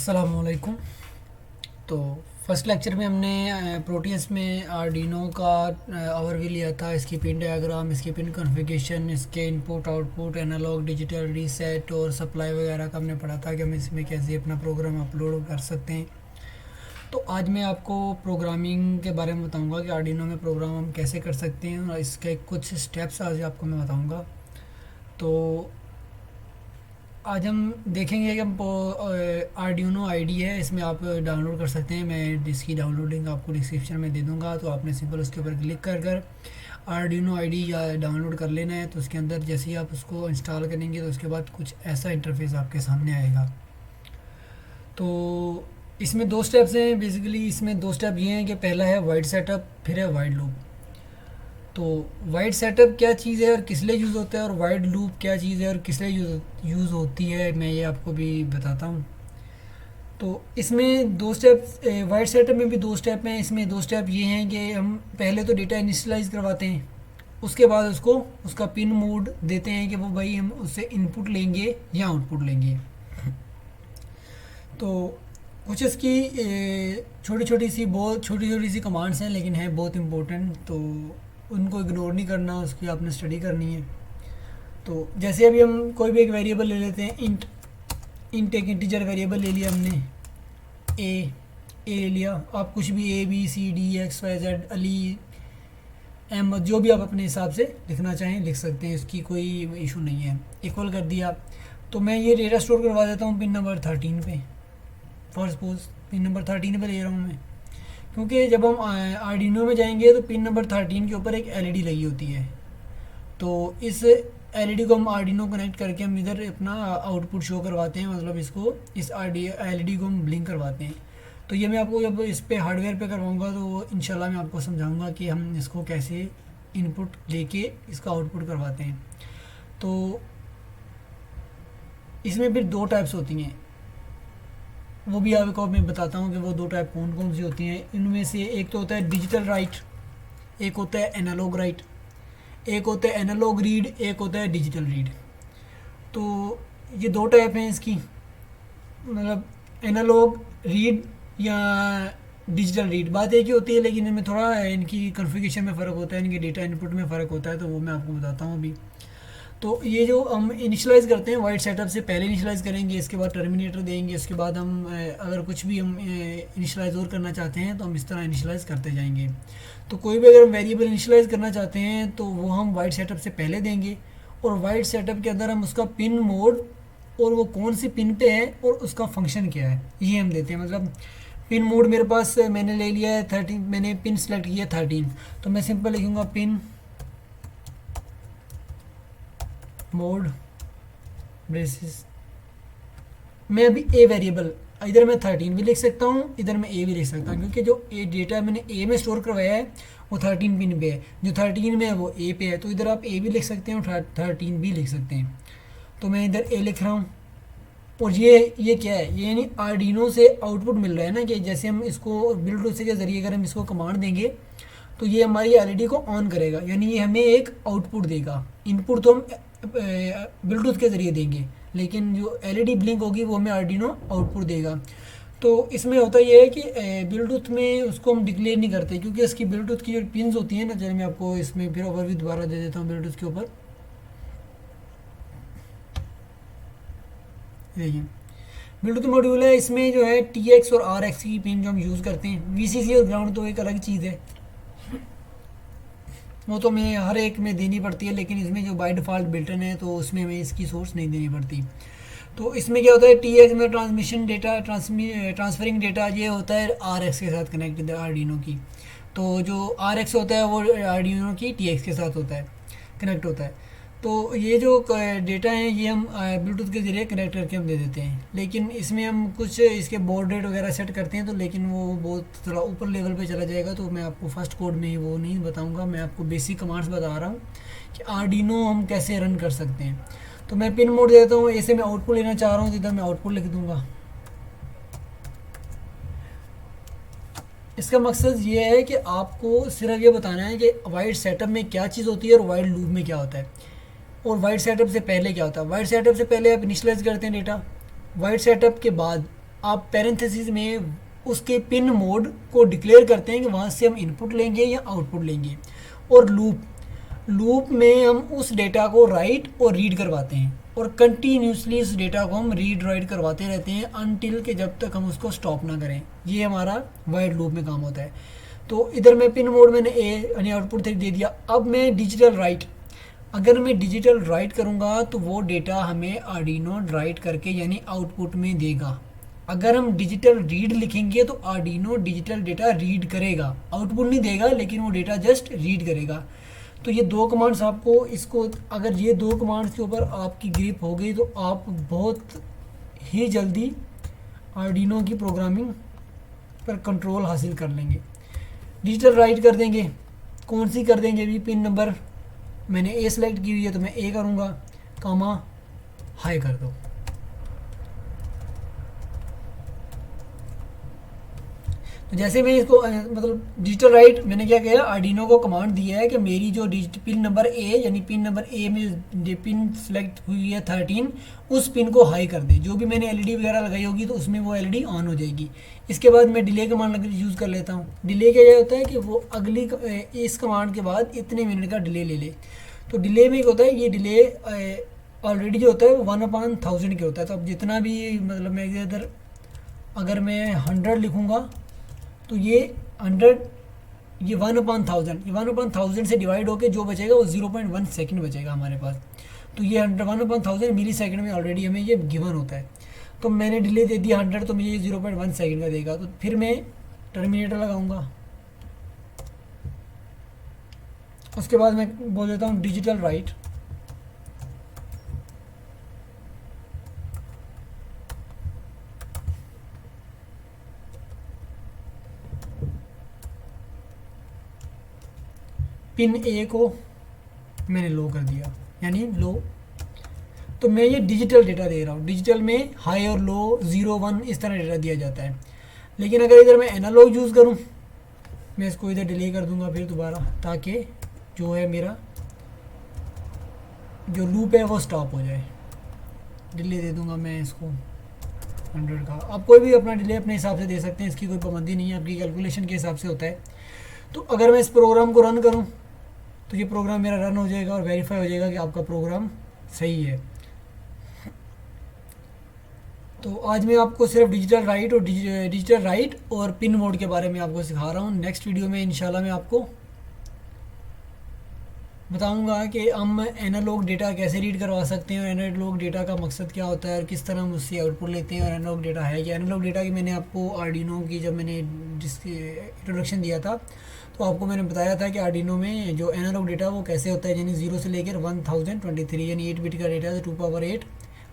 अस्सलामुअलैकुम। तो first lecture में हमने प्रोटियस में आर्डिनो का ओवरव्यू लिया था। इसकी पिन डायग्राम, इसकी पिन कॉन्फ़िगरेशन, इसके input output, analog digital reset और सप्लाई वगैरह का हमने पढ़ा था कि हम इसमें कैसे अपना प्रोग्राम अपलोड कर सकते हैं। तो आज मैं आपको प्रोग्रामिंग के बारे में बताऊंगा कि आर्डिनो में प्रोग्राम हम कैसे कर सकते हैं और इसके कुछ स्टेप्स आज आपको मैं बताऊंगा। तो आज हम देखेंगे कि हम आर्डिनो आईडी है, इसमें आप डाउनलोड कर सकते हैं। मैं इसकी डाउनलोड लिंक आपको डिस्क्रिप्शन में दे दूंगा, तो आपने सिंपल उसके ऊपर क्लिक कर कर आर्डिनो आईडी या डाउनलोड कर लेना है। तो उसके अंदर जैसे ही आप उसको इंस्टॉल करेंगे तो उसके बाद कुछ ऐसा इंटरफेस आपके सामने आएगा। तो इसमें दो स्टेप्स हैं बेसिकली। इसमें दो स्टेप ये हैं कि पहला है वाइड सेटअप, फिर है वाइड लूप। तो वाइड सेटअप क्या चीज़ है और किस लिए यूज़ होता है, और वाइड लूप क्या चीज़ है और किस लिए यूज़ होती है, मैं ये आपको भी बताता हूँ। तो इसमें दो स्टेप, वाइड सेटअप में भी दो स्टेप हैं। इसमें दो स्टेप ये हैं कि हम पहले तो डेटा इनिशियलाइज करवाते हैं, उसके बाद उसको उसका पिन मोड देते हैं कि वो भाई हम उससे इनपुट लेंगे या आउटपुट लेंगे। तो कुछ इसकी बहुत छोटी छोटी सी कमांड्स हैं, लेकिन है बहुत इम्पोर्टेंट, तो उनको इग्नोर नहीं करना, उसकी आपने स्टडी करनी है। तो जैसे अभी हम कोई भी एक वेरिएबल ले लेते हैं, इंट एक इंटीजर वेरिएबल ले लिया हमने, ए ले लिया। आप कुछ भी A B C D X Y Z अली एम जो भी आप अपने हिसाब से लिखना चाहें लिख सकते हैं, इसकी कोई इशू नहीं है। इक्वल कर दिया। तो मैं ये डेटा स्टोर करवा देता हूँ पिन नंबर 13 पे। फॉर सपोज पिन नंबर 13 पे ले रहा हूँ मैं, क्योंकि जब हम आर्डिनो में जाएंगे तो पिन नंबर 13 के ऊपर एक एलईडी लगी होती है। तो इस एलईडी को हम आर्डिनो कनेक्ट करके हम इधर अपना आउटपुट शो करवाते हैं, मतलब इसको इस एलईडी को हम ब्लिंक करवाते हैं। तो ये मैं आपको जब इस पे हार्डवेयर पे करवाऊंगा तो इंशाल्लाह मैं आपको समझाऊंगा कि हम इसको कैसे इनपुट लेके इसका आउटपुट करवाते हैं। तो इसमें फिर दो टाइप्स होती हैं, वो भी आपको मैं बताता हूँ कि वो दो टाइप कौन कौन सी होती हैं। इनमें से एक तो होता है डिजिटल राइट, एक होता है एनालॉग राइट, एक होता है एनालॉग रीड, एक होता है डिजिटल रीड। तो ये दो टाइप हैं इसकी, मतलब एनालॉग रीड या डिजिटल रीड, बात एक ही होती है, लेकिन इनमें थोड़ा इनकी कॉन्फ़िगरेशन में फ़र्क होता है, इनके डेटा इनपुट में फ़र्क होता है, तो वो मैं आपको बताता हूँ अभी। तो ये जो हम इनिशलाइज़ करते हैं वाइड सेटअप से पहले इनिशलाइज़ करेंगे, इसके बाद टर्मिनेटर देंगे, इसके बाद हम अगर कुछ भी हम इनिशलाइज़ और करना चाहते हैं तो हम इस तरह इनिशलाइज़ करते जाएंगे। तो कोई भी अगर हम वेरिएबल इनिशलाइज़ करना चाहते हैं तो वो हम वाइड सेटअप से पहले देंगे, और वाइड सेटअप के अंदर हम उसका पिन मोड और वो कौन सी पिन पे है और उसका फंक्शन क्या है ये हम देते हैं। मतलब पिन मोड मेरे पास मैंने ले लिया है 13, मैंने पिन सेलेक्ट किया 13, तो मैं सिंपल लिखूँगा पिन मोड ब्रेसिस। मैं अभी ए वेरिएबल, इधर मैं 13 भी लिख सकता हूँ, इधर मैं ए भी लिख सकता हूँ, क्योंकि जो ए डेटा मैंने ए में स्टोर करवाया है वो 13 पिन पे है, जो 13 में है वो ए पे है। तो इधर आप ए भी लिख सकते हैं और 13 भी लिख सकते हैं। तो मैं इधर ए लिख रहा हूँ। और ये क्या है, ये यानी आर्डिनो से आउटपुट मिल रहा है ना, कि जैसे हम इसको ब्लूटूथ के ज़रिए अगर हम इसको कमांड देंगे तो ये हमारी एलईडी को ऑन करेगा, यानी ये हमें एक आउटपुट देगा। इनपुट तो हम ब्लूटूथ के ज़रिए देंगे, लेकिन जो एलईडी ब्लिंक होगी वो हमें आर्डिनो आउटपुट देगा। तो इसमें होता ये है कि ब्लूटूथ में उसको हम डिक्लेयर नहीं करते, क्योंकि इसकी ब्लूटूथ की जो पिन्स होती हैं ना, चलिए मैं आपको इसमें फिर ओवरव्यू दोबारा दे देता हूँ ब्लूटूथ के ऊपर। देखिए ब्लूटूथ मॉड्यूल है, इसमें जो है TX और RX की पिन जो हम यूज़ करते हैं, VCC और ग्राउंड तो एक अलग चीज़ है, वो तो हमें हर एक में देनी पड़ती है, लेकिन इसमें जो बाय डिफ़ॉल्ट बिल्टन है तो उसमें हमें इसकी सोर्स नहीं देनी पड़ती। तो इसमें क्या होता है, TX में ट्रांसमिशन डेटा, ट्रांसफरिंग डेटा ये होता है RX के साथ कनेक्ट आर्डिनो की। तो जो RX होता है वो आर्डिनो की TX के साथ होता है, कनेक्ट होता है। तो ये जो डेटा है ये हम ब्लूटूथ के ज़रिए कनेक्ट करके हम दे देते हैं, लेकिन इसमें हम कुछ इसके बॉड रेट वगैरह सेट करते हैं, तो लेकिन वो बहुत थोड़ा ऊपर लेवल पे चला जाएगा, तो मैं आपको फर्स्ट कोड में ही वो नहीं बताऊंगा। मैं आपको बेसिक कमांड्स बता रहा हूँ कि आर्डिनो हम कैसे रन कर सकते हैं। तो मैं पिन मोड देता हूँ, ऐसे मैं आउटपुट लेना चाह रहा हूँ तो इधर मैं आउटपुट लिख दूँगा। इसका मकसद ये है कि आपको सिर्फ ये बताना है कि वाइड सेटअप में क्या चीज़ होती है और वाइड लूप में क्या होता है, और वाइड सेटअप से पहले क्या होता है। वाइड सेटअप से पहले आप इनिशियलाइज़ करते हैं डेटा, वाइड सेटअप के बाद आप पैरेंथेसिस में उसके पिन मोड को डिक्लेयर करते हैं कि वहाँ से हम इनपुट लेंगे या आउटपुट लेंगे। और लूप में हम उस डेटा को राइट और रीड करवाते हैं और कंटिन्यूसली उस डेटा को हम रीड राइट करवाते रहते हैं अनटिल के जब तक हम उसको स्टॉप ना करें। ये हमारा वाइड लूप में काम होता है। तो इधर मैं पिन मोड मैंने ए यानी आउटपुट दे दिया। अब मैं डिजिटल राइट, अगर मैं डिजिटल राइट करूँगा तो वो डेटा हमें आर्डिनो राइट करके यानी आउटपुट में देगा। अगर हम डिजिटल रीड लिखेंगे तो आर्डिनो डिजिटल डेटा रीड करेगा, आउटपुट नहीं देगा, लेकिन वो डेटा जस्ट रीड करेगा। तो ये दो कमांड्स आपको, इसको अगर ये दो कमांड्स के ऊपर आपकी ग्रिप हो गई तो आप बहुत ही जल्दी आर्डिनो की प्रोग्रामिंग पर कंट्रोल हासिल कर लेंगे। डिजिटल राइट कर देंगे, कौन सी कर देंगे भी, पिन नंबर मैंने ए सेलेक्ट की हुई है तो मैं ए करूँगा, कामा हाई कर दो। तो जैसे मैं इसको मतलब डिजिटल राइट मैंने क्या किया, आर्डिनो को कमांड दिया है कि मेरी जो पिन नंबर ए यानी पिन नंबर ए में पिन सेलेक्ट हुई है 13, उस पिन को हाई कर दे। जो भी मैंने एलईडी वगैरह लगाई होगी तो उसमें वो एलईडी ऑन हो जाएगी। इसके बाद मैं डिले कमांड यूज़ कर लेता हूँ। डिले क्या होता है कि वो अगली इस कमांड के बाद इतने मिनट का डिले ले ले। तो डिले में क्या होता है, ये डिले ऑलरेडी जो होता है वो 1/1000 के होता है। तो अब जितना भी मतलब मैं इधर अगर मैं 100 लिखूँगा तो ये 100, ये 1/1000, ये 1/1000 से डिवाइड होकर जो बचेगा वो 0.1 सेकेंड बचेगा हमारे पास। तो ये 1/1000 मिली सेकेंड में ऑलरेडी हमें ये गिवन होता है। तो मैंने डिले दे दिया 100, तो मुझे ये 0.1 सेकेंड का देगा। तो फिर मैं टर्मिनेटर लगाऊंगा। उसके बाद मैं बोल देता हूँ डिजिटल राइट, पिन ए को मैंने लो कर दिया यानी लो। तो मैं ये डिजिटल डेटा दे रहा हूँ। डिजिटल में हाई और लो, 0 1 इस तरह डेटा दिया जाता है। लेकिन अगर इधर मैं एनालॉग यूज़ करूँ, मैं इसको इधर डिले कर दूंगा फिर दोबारा, ताकि जो है मेरा जो लूप है वो स्टॉप हो जाए। डिले दे दूंगा मैं इसको 100 का। आप कोई भी अपना डिले अपने हिसाब से दे सकते हैं, इसकी कोई पाबंदी नहीं है, आपकी कैलकुलेशन के हिसाब से होता है। तो अगर मैं इस प्रोग्राम को रन करूं तो ये प्रोग्राम मेरा रन हो जाएगा और वेरीफाई हो जाएगा कि आपका प्रोग्राम सही है। तो आज मैं आपको सिर्फ डिजिटल राइट और पिन मोड के बारे में आपको सिखा रहा हूँ। नेक्स्ट वीडियो में इंशाल्लाह मैं आपको बताऊंगा कि हम एनालॉग डेटा कैसे रीड करवा सकते हैं और एनालॉग डेटा का मकसद क्या होता है और किस तरह हम उससे आउटपुट लेते हैं और एनालॉग डेटा है क्या। एनालॉग डेटा की मैंने आपको आर्डिनो की जब मैंने इंट्रोडक्शन दिया था तो आपको मैंने बताया था कि आर्डिनो में जो एनालॉग डेटा वो कैसे होता है, यानी 0 से लेकर 1023 यानी 8 बिट का डेटा है, 2^8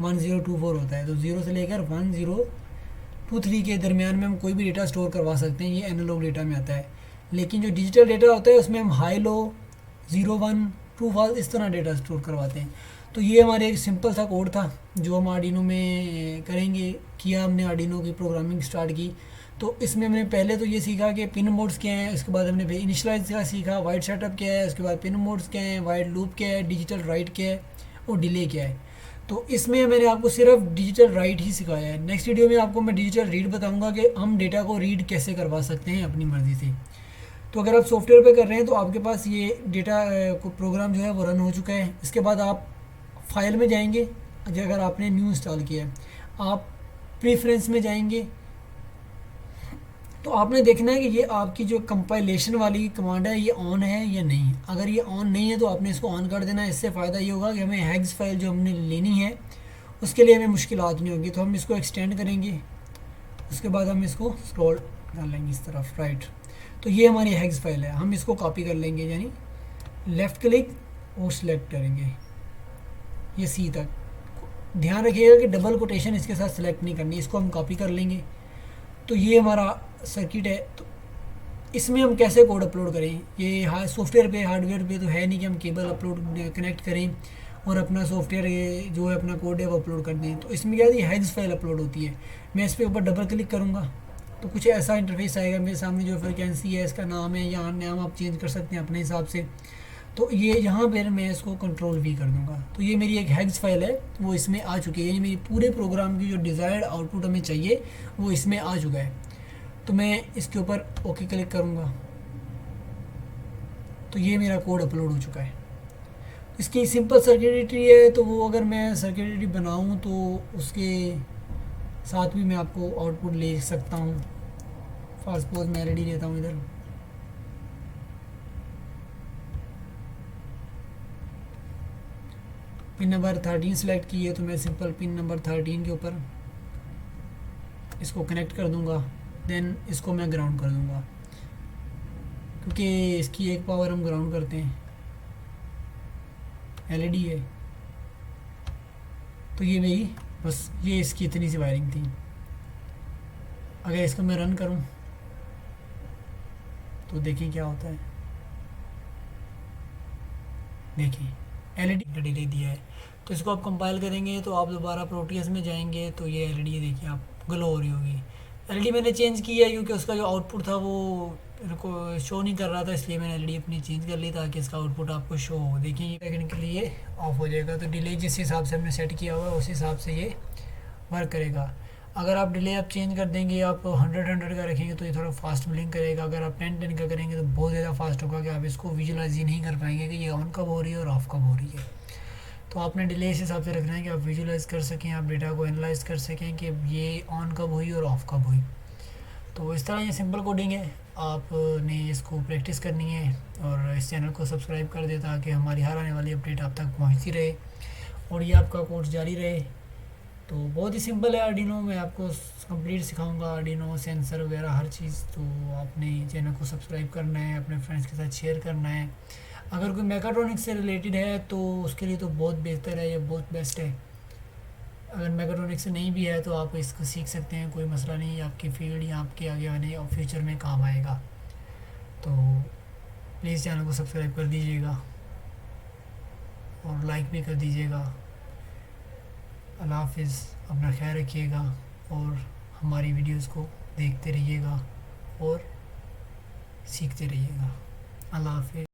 1024 होता है। तो 0 से लेकर 1023 के दरमियान में हम कोई भी डेटा स्टोर करवा सकते हैं, ये एनालॉग डेटा में आता है। लेकिन जो डिजिटल डेटा होता है उसमें हम हाई लो, 0 1 2 5 इस तरह डेटा स्टोर करवाते हैं। तो ये हमारे एक सिंपल सा कोड था जो हम आर्डिनो में करेंगे। किया हमने आर्डिनो की प्रोग्रामिंग स्टार्ट की। तो इसमें हमने पहले तो ये सीखा कि पिन मोड्स क्या हैं, उसके बाद हमने इनिशियलाइज का सीखा, वाइड सेटअप क्या है, उसके बाद पिन मोड्स क्या हैं, वाइड लूप क्या है, डिजिटल राइट क्या है और डिले क्या है। तो इसमें मैंने आपको सिर्फ डिजिटल राइट ही सिखाया है। नेक्स्ट वीडियो में आपको मैं डिजिटल रीड बताऊंगा कि हम डेटा को रीड कैसे करवा सकते हैं अपनी मर्ज़ी से। तो अगर आप सॉफ्टवेयर पे कर रहे हैं तो आपके पास ये डेटा को प्रोग्राम जो है वो रन हो चुका है। इसके बाद आप फाइल में जाएंगे, अगर आपने न्यू इंस्टॉल किया है, आप प्रीफ्रेंस में जाएंगे तो आपने देखना है कि ये आपकी जो कंपाइलेशन वाली कमांड है ये ऑन है या नहीं। अगर ये ऑन नहीं है तो आपने इसको ऑन कर देना है। इससे फ़ायदा ये होगा कि हमें हेग्स फाइल जो हमने लेनी है उसके लिए हमें मुश्किलात नहीं होगी। तो हम इसको एक्सटेंड करेंगे, उसके बाद हम इसको स्क्रॉल डालेंगे इस तरफ राइट। तो ये हमारी हेग्स फाइल है, हम इसको कॉपी कर लेंगे, यानी लेफ़्ट क्लिक और सिलेक्ट करेंगे ये सी तक। ध्यान रखिएगा कि डबल कोटेशन इसके साथ सेलेक्ट नहीं करनी, इसको हम कॉपी कर लेंगे। तो ये हमारा सर्किट है। तो इसमें हम कैसे कोड अपलोड करें, ये सॉफ्टवेयर पे हार्डवेयर पे तो है नहीं कि हम केबल अपलोड कनेक्ट करें और अपना सॉफ्टवेयर जो है अपना कोड है वो अपलोड कर दें। तो इसमें क्या है, हेग्स फाइल अपलोड होती है। मैं इस पर ऊपर डबल क्लिक करूँगा तो कुछ ऐसा इंटरफेस आएगा मेरे सामने। जो फ्रिक्वेंसी है, इसका नाम है, या नाम आप चेंज कर सकते हैं अपने हिसाब से। तो ये यहाँ पर मैं इसको कंट्रोल वी कर दूँगा, तो ये मेरी एक हेक्स फाइल है वो इसमें आ चुकी है। ये मेरी पूरे प्रोग्राम की जो डिज़ायर्ड आउटपुट हमें चाहिए वो इसमें आ चुका है। तो मैं इसके ऊपर ओके क्लिक करूँगा, तो ये मेरा कोड अपलोड हो चुका है। इसकी सिंपल सर्किटरी है, तो वो अगर मैं सर्किटरी बनाऊँ तो उसके साथ भी मैं आपको आउटपुट ले सकता हूँ। फॉर सपोज मैं रेडी लेता हूँ इधर, पिन नंबर 13 सेलेक्ट की है, तो मैं सिंपल पिन नंबर 13 के ऊपर इसको कनेक्ट कर दूंगा। देन इसको मैं ग्राउंड कर दूंगा, क्योंकि इसकी एक पावर हम ग्राउंड करते हैं, एलईडी है। तो ये मेरी बस ये इसकी इतनी सी वायरिंग थी। अगर इसको मैं रन करूं तो देखिए क्या होता है। देखिए एलईडी डिले दिया है। तो इसको आप कंपाइल करेंगे तो आप दोबारा प्रोटियस में जाएंगे तो ये एलईडी देखिए आप ग्लो हो रही होगी। एलईडी मैंने चेंज किया है क्योंकि उसका जो आउटपुट था वो को शो नहीं कर रहा था, इसलिए मैंने एलईडी अपनी चेंज कर ली ताकि इसका आउटपुट आपको शो हो। देखिए सेकंड के लिए ऑफ हो जाएगा। तो डिले जिस हिसाब से हमने सेट किया हुआ है उस हिसाब से ये वर्क करेगा। अगर आप डिले आप चेंज कर देंगे, आप 100 का रखेंगे तो ये थोड़ा फास्ट ब्लिंक करेगा। अगर आप 10 का करेंगे तो बहुत ज़्यादा फास्ट होगा कि आप इसको विजुलाइज ही नहीं कर पाएंगे कि ये ऑन कब हो रही है और ऑफ कब हो रही है। तो आपने डिले इस हिसाब से रखना है कि आप विजुलाइज कर सकें, आप डेटा को एनालाइज कर सकें कि ये ऑन कब हुई और ऑफ कब हुई। तो इस तरह ये सिंपल कोडिंग है, आपने इसको प्रैक्टिस करनी है और इस चैनल को सब्सक्राइब कर दे ताकि हमारी हर आने वाली अपडेट आप तक पहुंचती रहे और ये आपका कोर्स जारी रहे। तो बहुत ही सिंपल है आर्डिनो, मैं आपको कंप्लीट सिखाऊंगा आर्डिनो सेंसर वगैरह हर चीज़। तो आपने चैनल को सब्सक्राइब करना है, अपने फ्रेंड्स के साथ शेयर करना है। अगर कोई मैकाट्रॉनिक्स से रिलेटेड है तो उसके लिए तो बहुत बेहतर है, ये बहुत बेस्ट है। अगर मैकाट्रॉनिक्स से नहीं भी है तो आप इसको सीख सकते हैं, कोई मसला नहीं, आपकी फील्ड या आपके आगे आने और फ्यूचर में काम आएगा। तो प्लीज़ चैनल को सब्सक्राइब कर दीजिएगा और लाइक भी कर दीजिएगा। अल्लाह हाफिज़, अपना ख्याल रखिएगा और हमारी वीडियोस को देखते रहिएगा और सीखते रहिएगा। अल्लाह हाफिज़।